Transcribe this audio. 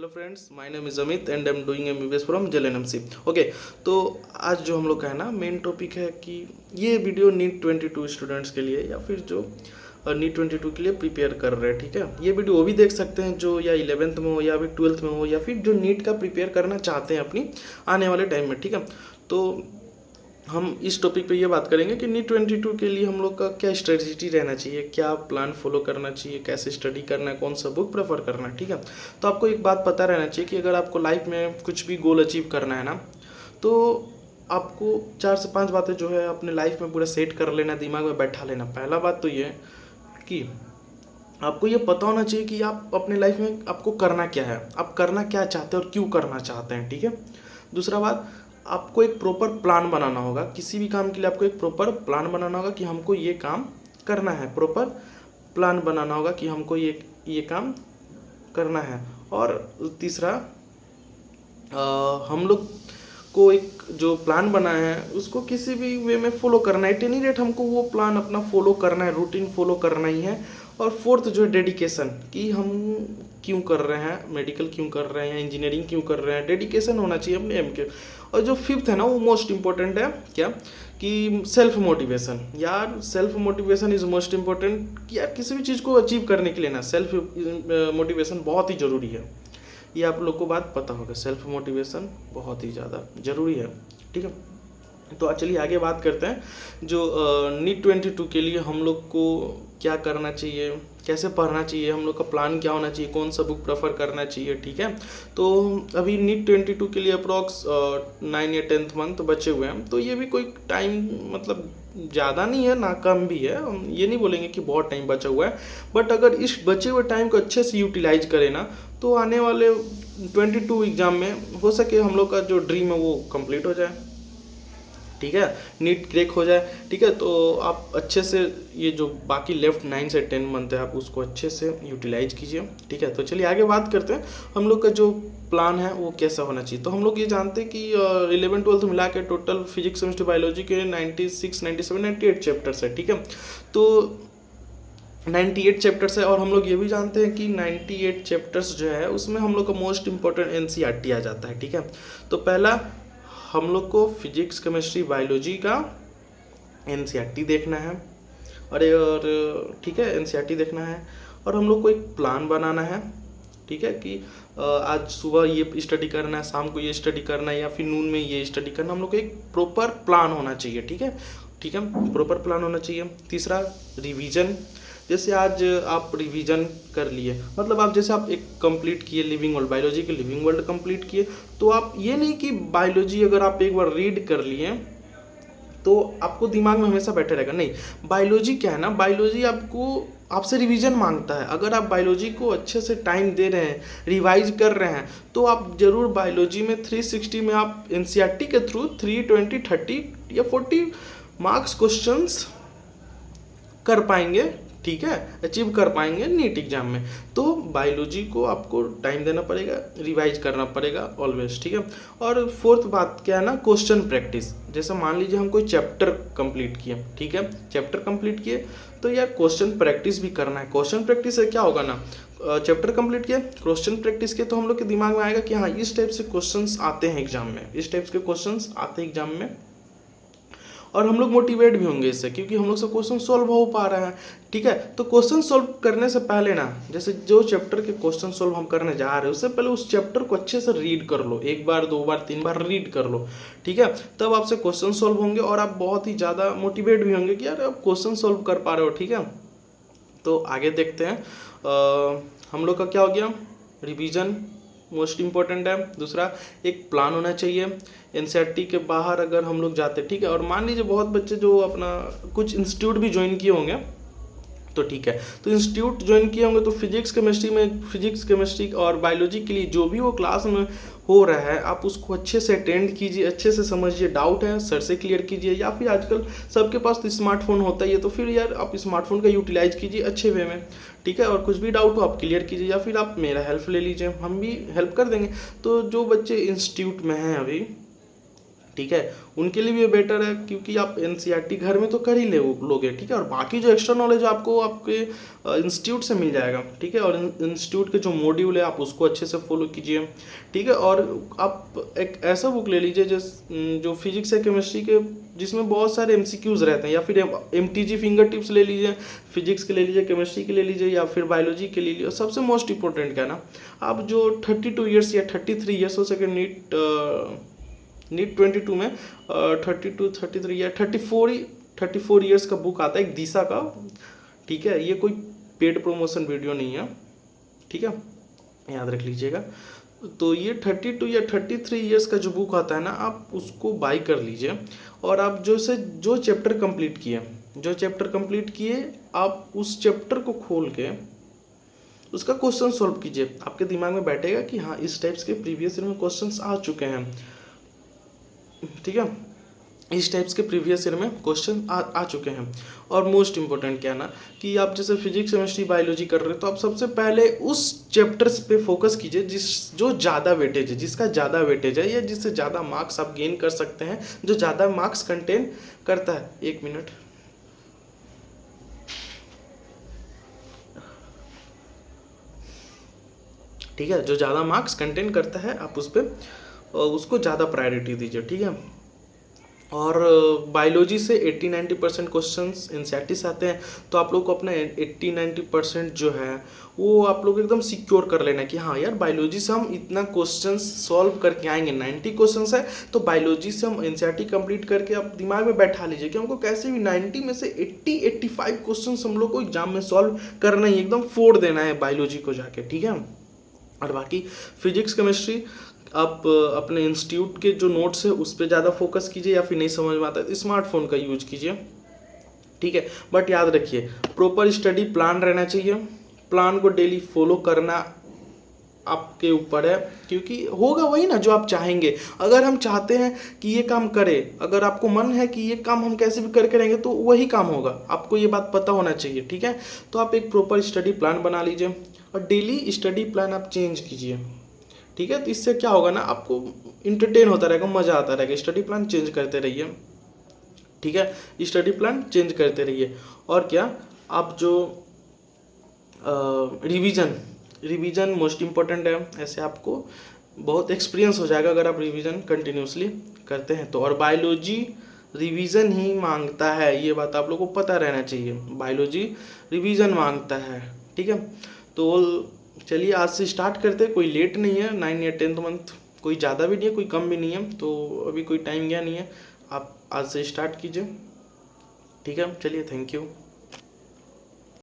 Hello friends, my name is Amit and I am doing MBBS from JLNMC. Okay, तो आज जो हम लोग का है ना मेन टॉपिक है कि ये वीडियो नीट 22 स्टूडेंट्स के लिए या फिर जो नीट 22 के लिए प्रिपेयर कर रहे हैं। ठीक है, ये वीडियो वो भी देख सकते हैं जो या 11th में हो या फिर 12th में हो या फिर जो नीट का प्रिपेयर करना चाहते हैं अपनी आने वाले टाइम में। ठीक है, तो हम इस टॉपिक पे ये बात करेंगे कि नीट 22 के लिए हम लोग का क्या स्ट्रेटजी रहना चाहिए, क्या प्लान फॉलो करना चाहिए, कैसे स्टडी करना है, कौन सा बुक प्रेफर करना है। ठीक है, तो आपको एक बात पता रहना चाहिए कि अगर आपको लाइफ में कुछ भी गोल अचीव करना है ना, तो आपको 4 से 5 बातें जो है अपने लाइफ में पूरा सेट कर लेना, दिमाग में बैठा लेना। पहला बात तो ये है कि आपको ये पता होना चाहिए कि आप अपने लाइफ में आपको करना क्या है, आप करना क्या चाहते हैं और क्यों करना चाहते हैं। ठीक है, दूसरा बात, आपको एक प्रॉपर प्लान बनाना होगा। किसी भी काम के लिए आपको एक प्रॉपर प्लान बनाना होगा कि हमको ये काम करना है। प्रॉपर प्लान बनाना होगा कि हमको ये काम करना है। और तीसरा, हम लोग को एक जो प्लान बनाया है उसको किसी भी वे में फॉलो करना है। एट एनी रेट हमको वो प्लान अपना फॉलो करना है, रूटीन फॉलो करना ही है। और फोर्थ जो है डेडिकेशन, कि हम क्यों कर रहे हैं, मेडिकल क्यों कर रहे हैं, इंजीनियरिंग क्यों कर रहे हैं, डेडिकेशन होना चाहिए अपने एम के। और जो फिफ्थ है ना वो मोस्ट इंपॉर्टेंट है, क्या कि सेल्फ मोटिवेशन। यार self motivation is most important. कि यार किसी भी चीज़ को अचीव करने के लिए ना सेल्फ मोटिवेशन बहुत ही ज़रूरी है। ये आप लोग को बात पता होगा, सेल्फ मोटिवेशन बहुत ही ज़्यादा ज़रूरी है। ठीक है, तो चलिए आगे बात करते हैं जो नीट 22 के लिए हम लोग को क्या करना चाहिए, कैसे पढ़ना चाहिए, हम लोग का प्लान क्या होना चाहिए, कौन सा बुक प्रेफर करना चाहिए। ठीक है, तो अभी नीट 22 के लिए अप्रॉक्स 9 या 10th मंथ बचे हुए हैं। तो ये भी कोई टाइम मतलब ज़्यादा नहीं है ना कम भी है, हम ये नहीं बोलेंगे कि बहुत टाइम बचा हुआ है। बट अगर इस बचे हुए टाइम को अच्छे से यूटिलाइज करें ना, तो आने वाले 22 एग्ज़ाम में हो सके हम लोग का जो ड्रीम है वो कंप्लीट हो जाए। ठीक है, नीट क्रैक हो जाए। ठीक है, तो आप अच्छे से ये जो बाकी लेफ्ट 9 से 10 मंथ है आप उसको अच्छे से यूटिलाइज कीजिए। ठीक है, तो चलिए आगे बात करते हैं हम लोग का जो प्लान है वो कैसा होना चाहिए। तो हम लोग ये जानते हैं कि 11 12 मिला के टोटल फिजिक्स केमिस्ट्री बायोलॉजी के 96 97 98 चैप्टर्स है। ठीक है, तो 98 चैप्टर्स है। और हम लोग ये भी जानते हैं कि 98 चैप्टर्स जो है उसमें हम लोग का मोस्ट इंपॉर्टेंट एनसीईआरटी आ जाता है। ठीक है, तो पहला हम लोग को फिजिक्स केमिस्ट्री बायोलॉजी का एनसीईआरटी देखना है। और ठीक है, एनसीईआरटी देखना है और हम लोग को एक प्लान बनाना है। ठीक है, कि आज सुबह ये स्टडी करना है, शाम को ये स्टडी करना है या फिर नून में ये स्टडी करना। हम लोग को एक प्रॉपर प्लान होना चाहिए। ठीक है, ठीक है, प्रॉपर प्लान होना चाहिए। तीसरा, रिवीजन। जैसे आज आप रिवीजन कर लिए, मतलब आप जैसे आप एक कंप्लीट किए लिविंग वर्ल्ड, बायोलॉजी के लिविंग वर्ल्ड कंप्लीट किए, तो आप ये नहीं कि बायोलॉजी अगर आप एक बार रीड कर लिए तो आपको दिमाग में हमेशा बैठे रहेगा। नहीं, बायोलॉजी क्या है ना, बायोलॉजी आपको आपसे रिवीजन मांगता है। अगर आप बायोलॉजी को अच्छे से टाइम दे रहे हैं, रिवाइज कर रहे हैं, तो आप जरूर बायोलॉजी में 360 में आप एनसीईआरटी के थ्रू 320 30 या 40 मार्क्स क्वेश्चंस कर पाएंगे। ठीक है, अचीव कर पाएंगे नीट एग्जाम में। तो बायोलॉजी को आपको टाइम देना पड़ेगा, रिवाइज करना पड़ेगा ऑलवेज। ठीक है, और फोर्थ बात क्या है ना, क्वेश्चन प्रैक्टिस। जैसे मान लीजिए हम कोई चैप्टर कंप्लीट किए, ठीक है, चैप्टर कंप्लीट किए, तो यार क्वेश्चन प्रैक्टिस भी करना है। क्वेश्चन प्रैक्टिस से क्या होगा ना, चैप्टर कंप्लीट किया, क्वेश्चन प्रैक्टिस किया, तो हम लोग के दिमाग में आएगा कि हाँ इस टाइप से क्वेश्चंस आते हैं एग्जाम में, इस टाइप के क्वेश्चंस आते हैं एग्जाम में। और हम लोग मोटिवेट भी होंगे इससे, क्योंकि हम लोग से क्वेश्चन सॉल्व हो पा रहा है। ठीक है, तो क्वेश्चन सॉल्व करने से पहले ना, जैसे जो चैप्टर के क्वेश्चन सॉल्व हम करने जा रहे हैं उससे पहले उस चैप्टर को अच्छे से रीड कर लो, एक बार 2 बार 3 बार रीड कर लो। ठीक है, तब आपसे क्वेश्चन सॉल्व होंगे और आप बहुत ही ज़्यादा मोटिवेट भी होंगे कि यार आप क्वेश्चन सॉल्व कर पा रहे हो। ठीक है, तो आगे देखते हैं। हम लोग का क्या हो गया, रिवीजन मोस्ट इम्पॉर्टेंट है। दूसरा, एक प्लान होना चाहिए। एनसीईआरटी के बाहर अगर हम लोग जाते, ठीक है, और मान लीजिए बहुत बच्चे जो अपना कुछ इंस्टीट्यूट भी ज्वाइन किए होंगे, तो ठीक है, तो इंस्टीट्यूट ज्वाइन किए होंगे तो फिजिक्स केमिस्ट्री और बायोलॉजी के लिए जो भी वो क्लास में हो रहा है आप उसको अच्छे से अटेंड कीजिए, अच्छे से समझिए। डाउट है सर से क्लियर कीजिए, या फिर आजकल सबके पास तो स्मार्टफोन होता ही है, तो फिर यार आप स्मार्टफोन का यूटिलाइज कीजिए अच्छे वे में। ठीक है, और कुछ भी डाउट हो आप क्लियर कीजिए, या फिर आप मेरा हेल्प ले लीजिए, हम भी हेल्प कर देंगे। तो जो बच्चे इंस्टीट्यूट में हैं अभी, ठीक है, उनके लिए भी ये बेटर है क्योंकि आप एनसीईआरटी घर में तो कर ही लोगे, ठीक है, और बाकी जो एक्स्ट्रा नॉलेज आपको आपके इंस्टीट्यूट से मिल जाएगा, ठीक है, और इंस्टीट्यूट के जो मॉड्यूल है आप उसको अच्छे से फॉलो कीजिए, ठीक है, और आप एक ऐसा बुक ले लीजिए जो फिजिक्स या केमिस्ट्री के जिसमें बहुत सारे एमसीक्यूज रहते हैं, या फिर एमटीजी फिंगर टिप्स ले लीजिए, फिजिक्स के ले लीजिए, केमिस्ट्री के ले लीजिए, या फिर बायोलॉजी के ले लीजिए। सबसे मोस्ट इंपॉर्टेंट क्या है ना, आप जो 32 ईयर्स या 33 ईयर्स हो सके नीट 22 में 32 33 या 34 ईयर्स का बुक आता है एक दिशा का, ठीक है, ये कोई पेड प्रमोशन वीडियो नहीं है, ठीक है, याद रख लीजिएगा। तो ये 32 या 33 ईयर्स का जो बुक आता है ना, आप उसको बाई कर लीजिए, और आप जो चैप्टर कंप्लीट किए आप उस चैप्टर को खोल के उसका क्वेश्चन सॉल्व कीजिए। आपके दिमाग में बैठेगा कि हाँ इस टाइप्स के प्रीवियस ईयर में क्वेश्चंस आ चुके हैं, ठीक है, इस टाइप्स के प्रीवियस ईयर में क्वेश्चन आ चुके हैं। और मोस्ट इंपॉर्टेंट क्या है ना कि आप जैसे फिजिक्स केमिस्ट्री बायोलॉजी कर रहे हो तो आप सबसे पहले उस चैप्टर्स पे फोकस कीजिए जो ज़्यादा वेटेज है, जिसका ज़्यादा वेटेज है, या जिससे ज़्यादा मार्क्स आप गेन कर सकते हैं, जो ज़्यादा मार्क्स कंटेन करता है। 1 मिनट, ठीक है, जो ज़्यादा मार्क्स कंटेन करता है आप उस पर उसको ज़्यादा प्रायोरिटी दीजिए, ठीक है। और बायोलॉजी से 80-90% क्वेश्चंस एनसीईआरटी से आते हैं, तो आप लोग को अपना 80-90% जो है वो आप लोग एकदम सिक्योर कर लेना कि हाँ यार बायोलॉजी से हम इतना क्वेश्चंस सॉल्व करके आएंगे। 90 क्वेश्चंस है तो बायोलॉजी से हम एनसीईआरटी कंप्लीट करके आप दिमाग में बैठा लीजिए कि हमको कैसे भी 90 में से 80-85 क्वेश्चंस हम लोग को एग्जाम में सॉल्व करना ही, एकदम फोड़ देना है बायोलॉजी को जाके, ठीक है। और बाकी फिजिक्स केमिस्ट्री आप अपने इंस्टीट्यूट के जो नोट्स है उस पर ज़्यादा फोकस कीजिए, या फिर नहीं समझ में आता है स्मार्टफोन का यूज कीजिए, ठीक है। बट याद रखिए प्रॉपर स्टडी प्लान रहना चाहिए, प्लान को डेली फॉलो करना आपके ऊपर है, क्योंकि होगा वही ना जो आप चाहेंगे। अगर हम चाहते हैं कि ये काम करें, अगर आपको मन है कि ये काम हम कैसे भी करके रहेंगे तो वही काम होगा, आपको ये बात पता होना चाहिए, ठीक है। तो आप एक प्रॉपर स्टडी प्लान बना लीजिए और डेली स्टडी प्लान आप चेंज कीजिए, ठीक है। तो इससे क्या होगा ना, आपको इंटरटेन होता रहेगा, मज़ा आता रहेगा। स्टडी प्लान चेंज करते रहिए, ठीक है, स्टडी प्लान चेंज करते रहिए। और क्या, आप जो रिवीजन मोस्ट इम्पॉर्टेंट है, ऐसे आपको बहुत एक्सपीरियंस हो जाएगा अगर आप रिवीजन कंटिन्यूसली करते हैं तो। और बायोलॉजी रिवीजन ही मांगता है, ये बात आप लोगों को पता रहना चाहिए, बायोलॉजी रिवीजन मांगता है, ठीक है। तो चलिए आज से स्टार्ट करते हैं, कोई लेट नहीं है, 9 या 10th मंथ कोई ज़्यादा भी नहीं है कोई कम भी नहीं है, तो अभी कोई टाइम गया नहीं है, आप आज से स्टार्ट कीजिए, ठीक है। चलिए, थैंक यू।